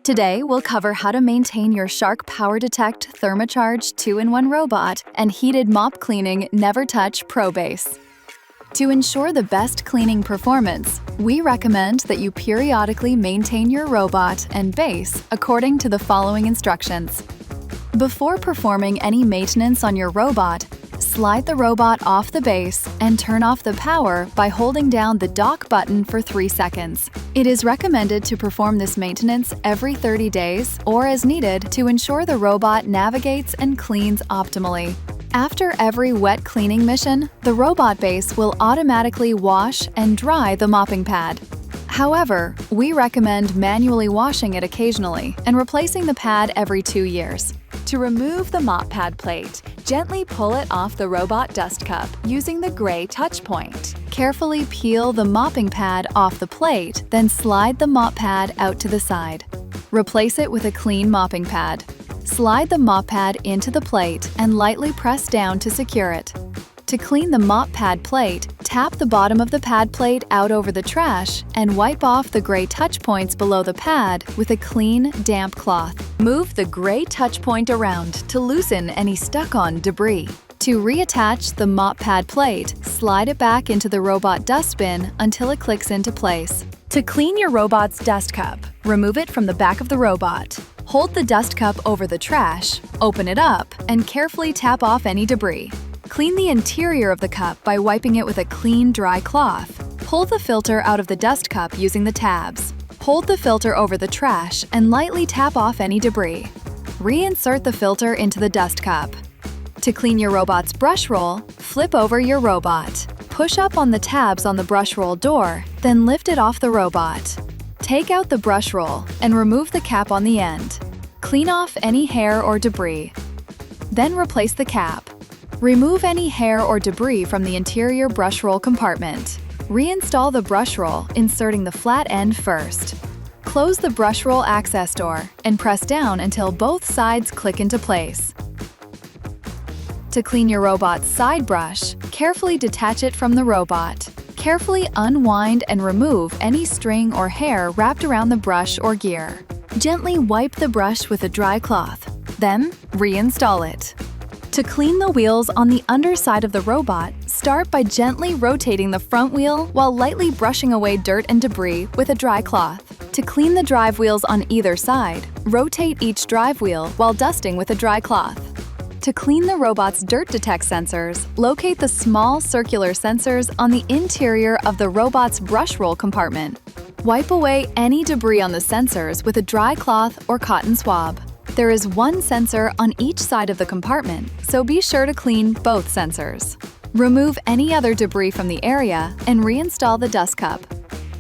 Today, we'll cover how to maintain your Shark PowerDetect ThermaCharged 2-in-1 robot and heated mop cleaning NeverTouch Pro Base. To ensure the best cleaning performance, we recommend that you periodically maintain your robot and base according to the following instructions. Before performing any maintenance on your robot, slide the robot off the base and turn off the power by holding down the dock button for 3 seconds. It is recommended to perform this maintenance every 30 days or as needed to ensure the robot navigates and cleans optimally. After every wet cleaning mission, the robot base will automatically wash and dry the mopping pad. However, we recommend manually washing it occasionally and replacing the pad every 2 years. To remove the mop pad plate, gently pull it off the robot dust cup using the gray touch point. Carefully peel the mopping pad off the plate, then slide the mop pad out to the side. Replace it with a clean mopping pad. Slide the mop pad into the plate and lightly press down to secure it. To clean the mop pad plate, tap the bottom of the pad plate out over the trash and wipe off the gray touch points below the pad with a clean, damp cloth. Move the gray touch point around to loosen any stuck-on debris. To reattach the mop pad plate, slide it back into the robot dustbin until it clicks into place. To clean your robot's dust cup, remove it from the back of the robot. Hold the dust cup over the trash, open it up, and carefully tap off any debris. Clean the interior of the cup by wiping it with a clean, dry cloth. Pull the filter out of the dust cup using the tabs. Hold the filter over the trash and lightly tap off any debris. Reinsert the filter into the dust cup. To clean your robot's brush roll, flip over your robot. Push up on the tabs on the brush roll door, then lift it off the robot. Take out the brush roll and remove the cap on the end. Clean off any hair or debris. Then replace the cap. Remove any hair or debris from the interior brush roll compartment. Reinstall the brush roll, inserting the flat end first. Close the brush roll access door and press down until both sides click into place. To clean your robot's side brush, carefully detach it from the robot. Carefully unwind and remove any string or hair wrapped around the brush or gear. Gently wipe the brush with a dry cloth, then reinstall it. To clean the wheels on the underside of the robot, start by gently rotating the front wheel while lightly brushing away dirt and debris with a dry cloth. To clean the drive wheels on either side, rotate each drive wheel while dusting with a dry cloth. To clean the robot's dirt detect sensors, locate the small circular sensors on the interior of the robot's brush roll compartment. Wipe away any debris on the sensors with a dry cloth or cotton swab. There is one sensor on each side of the compartment, so be sure to clean both sensors. Remove any other debris from the area and reinstall the dust cup.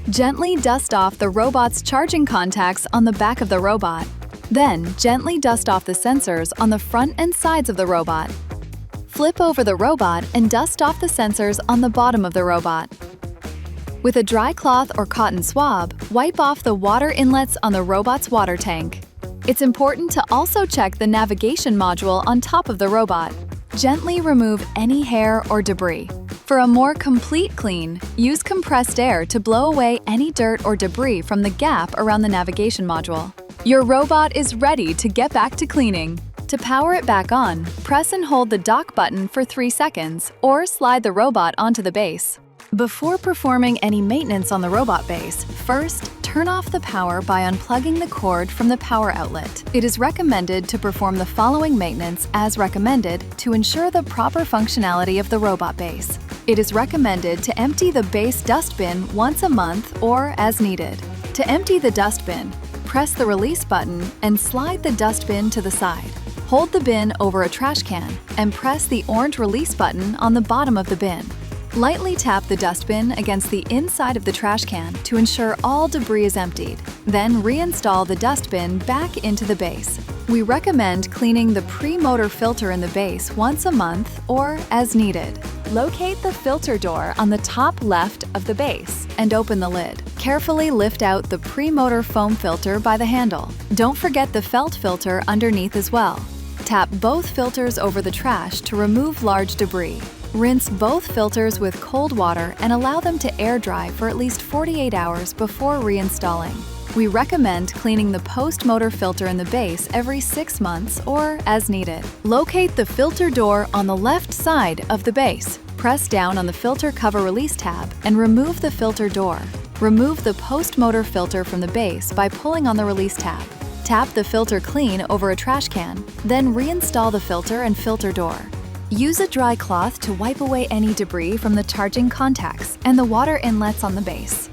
Gently dust off the robot's charging contacts on the back of the robot. Then, gently dust off the sensors on the front and sides of the robot. Flip over the robot and dust off the sensors on the bottom of the robot. With a dry cloth or cotton swab, wipe off the water inlets on the robot's water tank. It's important to also check the navigation module on top of the robot. Gently remove any hair or debris. For a more complete clean, use compressed air to blow away any dirt or debris from the gap around the navigation module. Your robot is ready to get back to cleaning. To power it back on, press and hold the dock button for 3 seconds or slide the robot onto the base. Before performing any maintenance on the robot base, first, turn off the power by unplugging the cord from the power outlet. It is recommended to perform the following maintenance as recommended to ensure the proper functionality of the robot base. It is recommended to empty the base dustbin once a month or as needed. To empty the dustbin, press the release button and slide the dustbin to the side. Hold the bin over a trash can and press the orange release button on the bottom of the bin. Lightly tap the dustbin against the inside of the trash can to ensure all debris is emptied. Then reinstall the dustbin back into the base. We recommend cleaning the pre-motor filter in the base once a month or as needed. Locate the filter door on the top left of the base and open the lid. Carefully lift out the pre-motor foam filter by the handle. Don't forget the felt filter underneath as well. Tap both filters over the trash to remove large debris. Rinse both filters with cold water and allow them to air dry for at least 48 hours before reinstalling. We recommend cleaning the post-motor filter in the base every 6 months or as needed. Locate the filter door on the left side of the base. Press down on the filter cover release tab and remove the filter door. Remove the post-motor filter from the base by pulling on the release tab. Tap the filter clean over a trash can, then reinstall the filter and filter door. Use a dry cloth to wipe away any debris from the charging contacts and the water inlets on the base.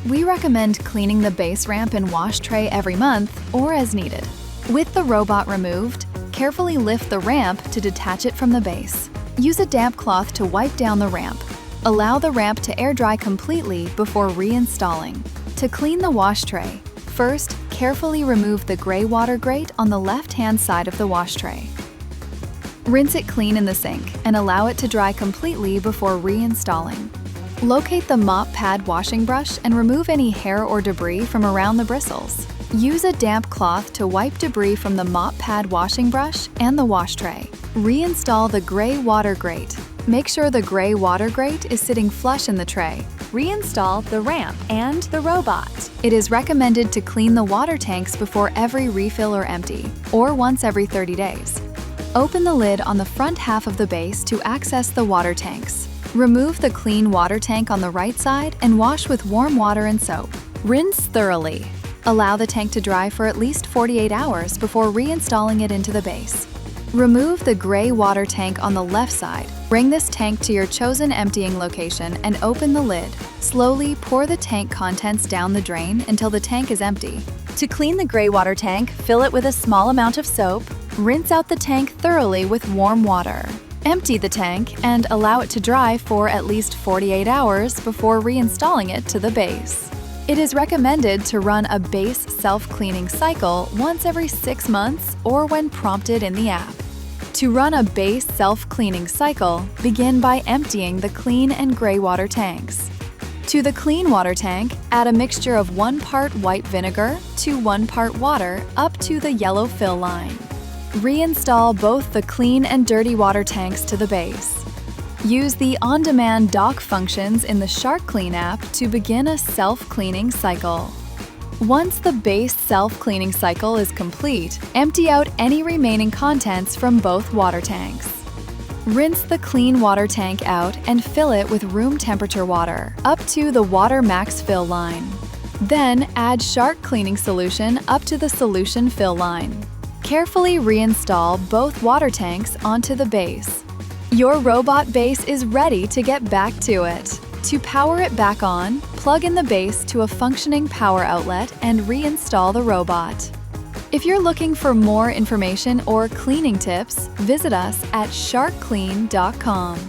We recommend cleaning the base ramp and wash tray every month or as needed. With the robot removed, carefully lift the ramp to detach it from the base. Use a damp cloth to wipe down the ramp. Allow the ramp to air dry completely before reinstalling. To clean the wash tray, first, carefully remove the gray water grate on the left-hand side of the wash tray. Rinse it clean in the sink and allow it to dry completely before reinstalling. Locate the mop pad washing brush and remove any hair or debris from around the bristles. Use a damp cloth to wipe debris from the mop pad washing brush and the wash tray. Reinstall the gray water grate. Make sure the gray water grate is sitting flush in the tray. Reinstall the ramp and the robot. It is recommended to clean the water tanks before every refill or empty, or once every 30 days. Open the lid on the front half of the base to access the water tanks. Remove the clean water tank on the right side and wash with warm water and soap. Rinse thoroughly. Allow the tank to dry for at least 48 hours before reinstalling it into the base. Remove the gray water tank on the left side. Bring this tank to your chosen emptying location and open the lid. Slowly pour the tank contents down the drain until the tank is empty. To clean the gray water tank, fill it with a small amount of soap. Rinse out the tank thoroughly with warm water. Empty the tank and allow it to dry for at least 48 hours before reinstalling it to the base. It is recommended to run a base self-cleaning cycle once every 6 months or when prompted in the app. To run a base self-cleaning cycle, begin by emptying the clean and gray water tanks. To the clean water tank, add a mixture of 1 part white vinegar to 1 part water up to the yellow fill line. Reinstall both the clean and dirty water tanks to the base. Use the on-demand dock functions in the SharkClean app to begin a self-cleaning cycle. Once the base self-cleaning cycle is complete, empty out any remaining contents from both water tanks. Rinse the clean water tank out and fill it with room temperature water up to the water max fill line. Then add shark cleaning solution up to the solution fill line. Carefully reinstall both water tanks onto the base. Your robot base is ready to get back to it. To power it back on, plug in the base to a functioning power outlet and reinstall the robot. If you're looking for more information or cleaning tips, visit us at sharkclean.com.